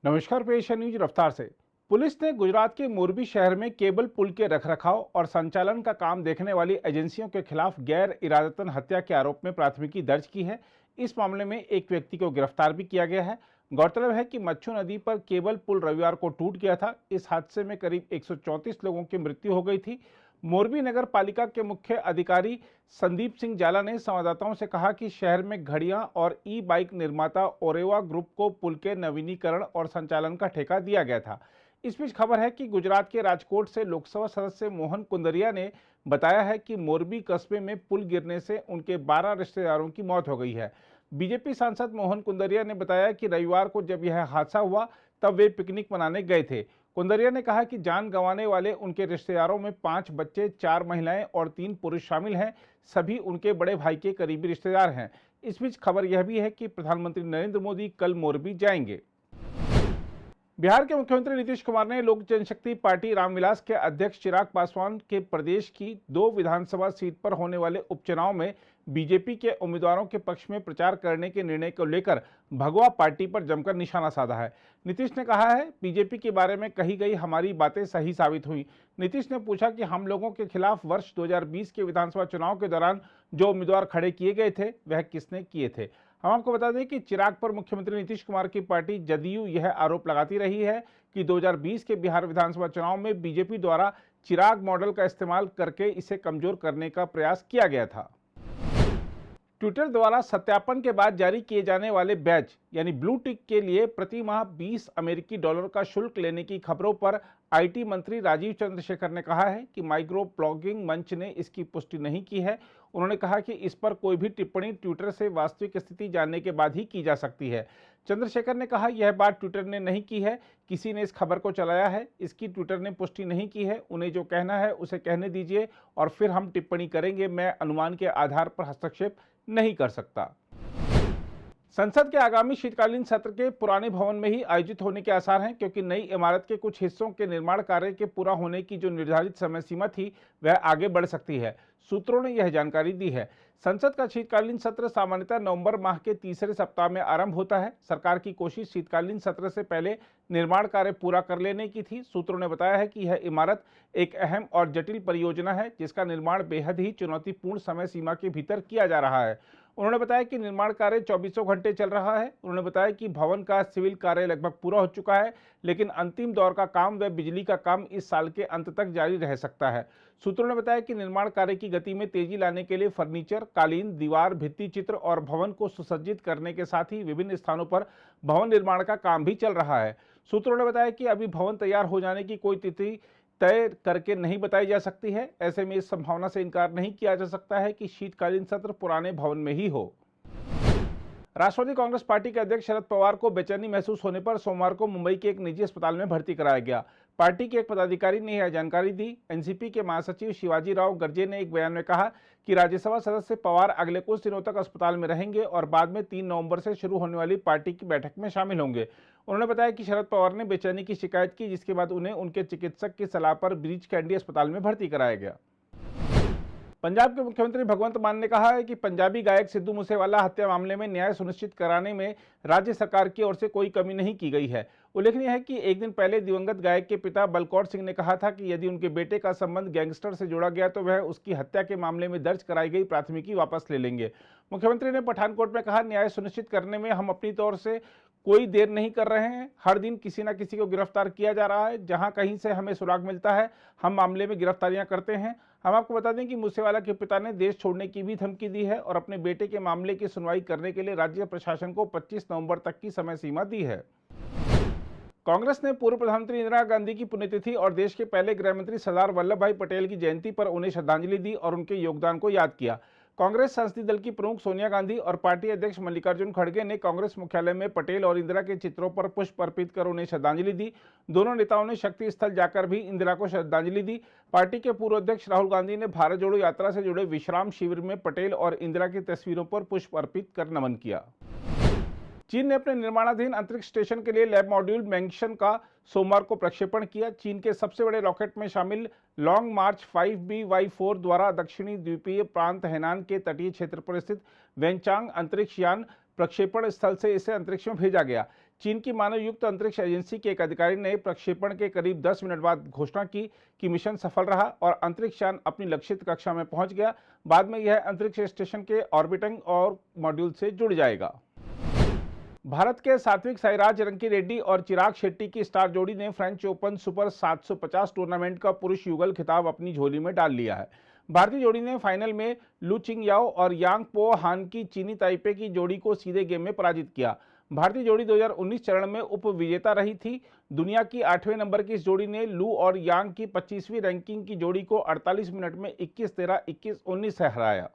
नमस्कार, पेश है न्यूज रफ्तार से। पुलिस ने गुजरात के मोरबी शहर में केबल पुल के रखरखाव और संचालन का काम देखने वाली एजेंसियों के खिलाफ गैर इरादतन हत्या के आरोप में प्राथमिकी दर्ज की है। इस मामले में एक व्यक्ति को गिरफ्तार भी किया गया है। गौरतलब है कि मच्छू नदी पर केबल पुल रविवार को टूट गया था। इस हादसे में करीब 134 लोगों की मृत्यु हो गई थी। मोरबी नगर पालिका के मुख्य अधिकारी संदीप सिंह जाला ने संवाददाताओं से कहा कि शहर में घड़ियां और ई बाइक निर्माता ओरेवा ग्रुप को पुल के नवीनीकरण और संचालन का ठेका दिया गया था। इस बीच खबर है कि गुजरात के राजकोट से लोकसभा सदस्य मोहन कुंदरिया ने बताया है कि मोरबी कस्बे में पुल गिरने से उनके 12 रिश्तेदारों की मौत हो गई है। बीजेपी सांसद मोहन कुंदरिया ने बताया कि रविवार को जब यह हादसा हुआ तब वे पिकनिक मनाने गए थे। कुंदरिया ने कहा कि जान गंवाने वाले उनके रिश्तेदारों में 5 बच्चे, 4 महिलाएं और 3 पुरुष शामिल हैं। सभी उनके बड़े भाई के करीबी रिश्तेदार हैं। इस बीच खबर यह भी है कि प्रधानमंत्री नरेंद्र मोदी कल मोरबी जाएंगे। बिहार के मुख्यमंत्री नीतीश कुमार ने लोक जनशक्ति पार्टी रामविलास के अध्यक्ष चिराग पासवान के प्रदेश की 2 विधानसभा सीट पर होने वाले उपचुनाव में बीजेपी के उम्मीदवारों के पक्ष में प्रचार करने के निर्णय को लेकर भगवा पार्टी पर जमकर निशाना साधा है। नीतीश ने कहा है, बीजेपी के बारे में कही गई हमारी बातें सही साबित हुई। नीतीश ने पूछा कि हम लोगों के खिलाफ वर्ष 2020 के विधानसभा चुनाव के दौरान जो उम्मीदवार खड़े किए गए थे वह किसने किए थे। हम आपको बता दें कि चिराग पर मुख्यमंत्री नीतीश कुमार की पार्टी जदयू यह आरोप लगाती रही है कि 2020 के बिहार विधानसभा चुनाव में बीजेपी द्वारा चिराग मॉडल का इस्तेमाल करके इसे कमजोर करने का प्रयास किया गया था। ट्विटर द्वारा सत्यापन के बाद जारी किए जाने वाले बैज यानी ब्लू टिक के लिए प्रति माह 20 अमेरिकी डॉलर का शुल्क लेने की खबरों पर आईटी मंत्री राजीव चंद्रशेखर ने कहा है कि माइक्रो ब्लॉगिंग मंच ने इसकी पुष्टि नहीं की है। उन्होंने कहा कि इस पर कोई भी टिप्पणी ट्विटर से वास्तविक स्थिति जानने के बाद ही की जा सकती है। चंद्रशेखर ने कहा, यह बात ट्विटर ने नहीं की है, किसी ने इस खबर को चलाया है, इसकी ट्विटर ने पुष्टि नहीं की है। उन्हें जो कहना है उसे कहने दीजिए और फिर हम टिप्पणी करेंगे। मैं अनुमान के आधार पर हस्तक्षेप नहीं कर सकता। संसद के आगामी शीतकालीन सत्र के पुराने भवन में ही आयोजित होने के आसार हैं, क्योंकि नई इमारत के कुछ हिस्सों के निर्माण कार्य के पूरा होने की जो निर्धारित समय सीमा थी वह आगे बढ़ सकती है। सूत्रों ने यह जानकारी दी है। संसद का शीतकालीन सत्र सामान्यतः नवंबर माह के तीसरे सप्ताह में आरंभ होता है। सरकार की कोशिश शीतकालीन सत्र से पहले निर्माण कार्य पूरा कर लेने की थी। सूत्रों ने बताया है कि यह इमारत एक अहम और जटिल परियोजना है, जिसका निर्माण बेहद ही चुनौतीपूर्ण समय सीमा के भीतर किया जा रहा है। उन्होंने बताया कि निर्माण कार्य 24 घंटे चल रहा है। उन्होंने बताया कि भवन का सिविल कार्य लगभग पूरा हो चुका है, लेकिन अंतिम दौर का काम व बिजली का काम इस साल के अंत तक जारी रह सकता है। सूत्रों ने बताया कि निर्माण कार्य की गति में तेजी लाने के लिए फर्नीचर, कालीन, दीवार, भित्ति चित्र और भवन को सुसज्जित करने के साथ ही विभिन्न स्थानों पर भवन निर्माण का काम भी चल रहा है। सूत्रों ने बताया कि अभी भवन तैयार हो जाने की कोई तिथि तय करके नहीं बताई जा सकती है। ऐसे में इस संभावना से इनकार नहीं किया जा सकता है कि शीतकालीन सत्र पुराने भवन में ही हो। राष्ट्रवादी कांग्रेस पार्टी के अध्यक्ष शरद पवार को बेचैनी महसूस होने पर सोमवार को मुंबई के एक निजी अस्पताल में भर्ती कराया गया। पार्टी के एक पदाधिकारी ने यह जानकारी दी। एनसीपी के महासचिव शिवाजी राव गर्जे ने एक बयान में कहा कि राज्यसभा सदस्य पवार अगले कुछ दिनों तक अस्पताल में रहेंगे और बाद में 3 नवंबर से शुरू होने वाली पार्टी की बैठक में शामिल होंगे। उन्होंने बताया कि शरद पवार ने बेचैनी की शिकायत की, जिसके बाद उन्हें उनके चिकित्सक की सलाह पर ब्रीच कैंडी अस्पताल में भर्ती कराया गया। पंजाब के मुख्यमंत्री भगवंत मान ने कहा है कि पंजाबी गायक सिद्धू मूसेवाला हत्या मामले में न्याय सुनिश्चित कराने में राज्य सरकार की ओर से कोई कमी नहीं की गई है। उल्लेखनीय है कि एक दिन पहले दिवंगत गायक के पिता बलकौर सिंह ने कहा था कि यदि उनके बेटे का संबंध गैंगस्टर से जोड़ा गया तो वह उसकी हत्या के मामले में दर्ज कराई गई प्राथमिकी वापस ले लेंगे। मुख्यमंत्री ने पठानकोट में कहा, न्याय सुनिश्चित करने में हम अपनी तौर से कोई देर नहीं कर रहे हैं। हर दिन किसी न किसी को गिरफ्तार किया जा रहा है। जहां कहीं से हमें सुराग मिलता है हम मामले में गिरफ्तारियां करते हैं। हम आपको बता दें कि मूसेवाला के पिता ने देश छोड़ने की भी धमकी दी है और अपने बेटे के मामले की सुनवाई करने के लिए राज्य प्रशासन को 25 नवंबर तक की समय सीमा दी है। कांग्रेस ने पूर्व प्रधानमंत्री इंदिरा गांधी की पुण्यतिथि और देश के पहले गृह मंत्री सरदार वल्लभ भाई पटेल की जयंती पर उन्हें श्रद्धांजलि दी और उनके योगदान को याद किया। कांग्रेस संसदीय दल की प्रमुख सोनिया गांधी और पार्टी अध्यक्ष मल्लिकार्जुन खड़गे ने कांग्रेस मुख्यालय में पटेल और इंदिरा के चित्रों पर पुष्प अर्पित कर उन्हें श्रद्धांजलि दी। दोनों नेताओं ने शक्ति स्थल जाकर भी इंदिरा को श्रद्धांजलि दी। पार्टी के पूर्व अध्यक्ष राहुल गांधी ने भारत जोड़ो यात्रा से जुड़े विश्राम शिविर में पटेल और इंदिरा की तस्वीरों पर पुष्प अर्पित कर नमन किया। चीन ने अपने निर्माणाधीन अंतरिक्ष स्टेशन के लिए लैब मॉड्यूल मैंगशन का सोमवार को प्रक्षेपण किया। चीन के सबसे बड़े रॉकेट में शामिल लॉन्ग मार्च 5BY4 द्वारा दक्षिणी द्वीपीय प्रांत हैनान के तटीय क्षेत्र पर स्थित वेनचांग अंतरिक्ष यान प्रक्षेपण स्थल से इसे अंतरिक्ष में भेजा गया। चीन की मानव युक्त अंतरिक्ष एजेंसी के एक अधिकारी ने प्रक्षेपण के करीब 10 मिनट बाद घोषणा की कि मिशन सफल रहा और अंतरिक्ष यान अपनी लक्षित कक्षा में पहुंच गया। बाद में यह अंतरिक्ष स्टेशन के ऑर्बिटिंग और मॉड्यूल से जुड़ जाएगा। भारत के सात्विक साईराज रंकीरेड्डी और चिराग शेट्टी की स्टार जोड़ी ने फ्रेंच ओपन सुपर 750 टूर्नामेंट का पुरुष युगल खिताब अपनी झोली में डाल लिया है। भारतीय जोड़ी ने फाइनल में लू चिंगयाओ और यांग पो हान की चीनी ताइपे की जोड़ी को सीधे गेम में पराजित किया। भारतीय जोड़ी 2019 चरण में उप विजेता रही थी। दुनिया की 8वें नंबर की इस जोड़ी ने लू और यांग की 25वीं रैंकिंग की जोड़ी को 48 मिनट में 21-13, 21-19 से हराया।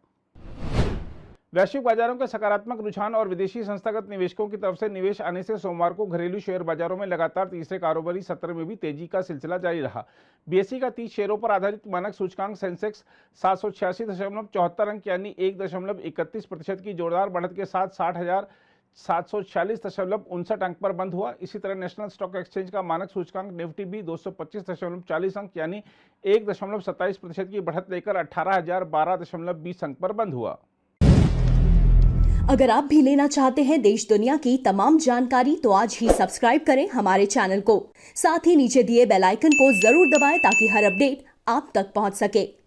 वैश्विक बाजारों के सकारात्मक रुझान और विदेशी संस्थागत निवेशकों की तरफ से निवेश आने से सोमवार को घरेलू शेयर बाजारों में लगातार तीसरे कारोबारी सत्र में भी तेजी का सिलसिला जारी रहा। बीएसई का 30 शेयरों पर आधारित मानक सूचकांक सेंसेक्स 786.74 अंक यानी 1.31% की जोरदार बढ़त के साथ 60,746.59 अंक पर बंद हुआ। इसी तरह नेशनल स्टॉक एक्सचेंज का मानक सूचकांक निफ्टी भी 225.40 अंक यानी 1.27% की बढ़त लेकर 18,012.20 अंक पर बंद हुआ। अगर आप भी लेना चाहते हैं देश दुनिया की तमाम जानकारी तो आज ही सब्सक्राइब करें हमारे चैनल को। साथ ही नीचे दिए बेल आइकन को जरूर दबाएं ताकि हर अपडेट आप तक पहुंच सके।